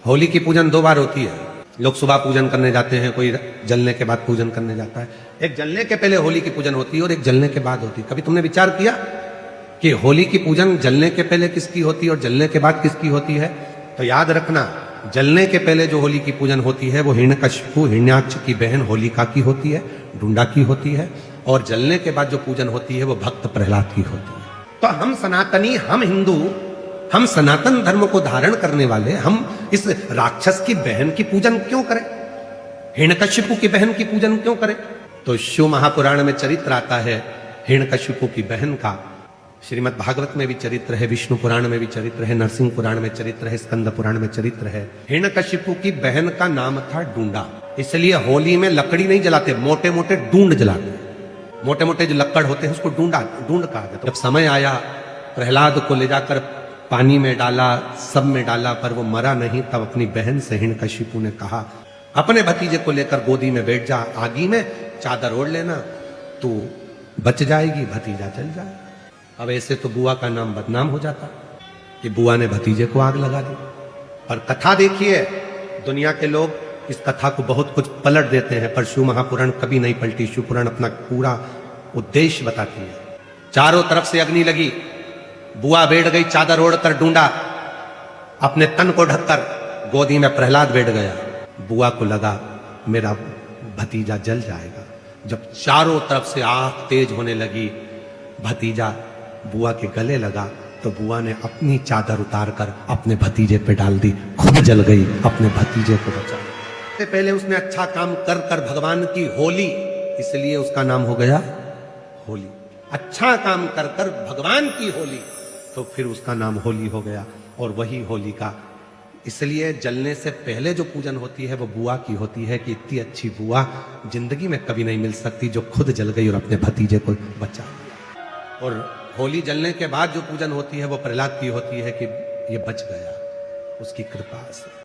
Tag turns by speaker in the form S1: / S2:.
S1: होली की पूजन 2 बार होती है। लोग सुबह पूजन करने जाते हैं, कोई जलने के बाद पूजन करने जाता है। एक जलने के पहले होली की पूजन होती है और एक जलने के बाद होती है। कभी तुमने विचार किया कि होली की पूजन जलने के पहले किसकी होती है और जलने के बाद किसकी होती है? तो याद रखना, जलने के पहले जो होली की पूजन होती है वो हिरण्यकशिपु हिरण्याक्ष की बहन होलिका की होती है, ढूंढा की होती है। और जलने के बाद जो पूजन होती है वो भक्त प्रहलाद की होती है। तो हम सनातनी, हम हिंदू, हम सनातन धर्म को धारण करने वाले, हम इस राक्षस की बहन की पूजन क्यों करें? हिरण्यकशिपु की बहन की पूजन क्यों करें? तो शिव महापुराण में चरित्र आता है हिरण्यकशिपु की बहन का। श्रीमद् भागवत में भी चरित्र है, विष्णु पुराण में भी चरित्र है, नरसिंह पुराण में चरित्र है, स्कंद पुराण में चरित्र है। हिरण्यकशिपु की बहन का नाम था ढूंढा। इसलिए होली में लकड़ी नहीं जलाते, मोटे मोटे ढूंढ जलाते। मोटे मोटे जो लक्कड़ होते हैं उसको ढूंढ कहा जाता। जब समय आया, प्रहलाद को ले जाकर पानी में डाला, सब में डाला, पर वो मरा नहीं। तब अपनी बहन से हिरण्यकशिपु ने कहा, अपने भतीजे को लेकर गोदी में बैठ जा, आगी में चादर ओढ़ लेना, तू बच जाएगी, भतीजा चल जाए। अब ऐसे तो बुआ का नाम बदनाम हो जाता कि बुआ ने भतीजे को आग लगा दी। और कथा देखिए, दुनिया के लोग इस कथा को बहुत कुछ पलट देते हैं, पर शिव महापुराण कभी नहीं पलटी। शिव पुराण अपना पूरा उद्देश्य बताती है। चारों तरफ से अग्नि लगी, बुआ बैठ गई चादर ओढ़कर, ढूंढा अपने तन को ढककर, गोदी में प्रहलाद बैठ गया। बुआ को लगा मेरा भतीजा जल जाएगा। जब चारों तरफ से आग तेज होने लगी, भतीजा बुआ के गले लगा, तो बुआ ने अपनी चादर उतारकर अपने भतीजे पे डाल दी, खुद जल गई, अपने भतीजे को बचा। इससे पहले उसने अच्छा काम कर कर भगवान की होली, इसलिए उसका नाम हो गया होली। अच्छा काम कर कर भगवान की होली, तो फिर उसका नाम होली हो गया। और वही होली का, इसलिए जलने से पहले जो पूजन होती है वो बुआ की होती है कि इतनी अच्छी बुआ जिंदगी में कभी नहीं मिल सकती जो खुद जल गई और अपने भतीजे को बचा दिया। और होली जलने के बाद जो पूजन होती है वो प्रहलाद की होती है कि ये बच गया उसकी कृपा से।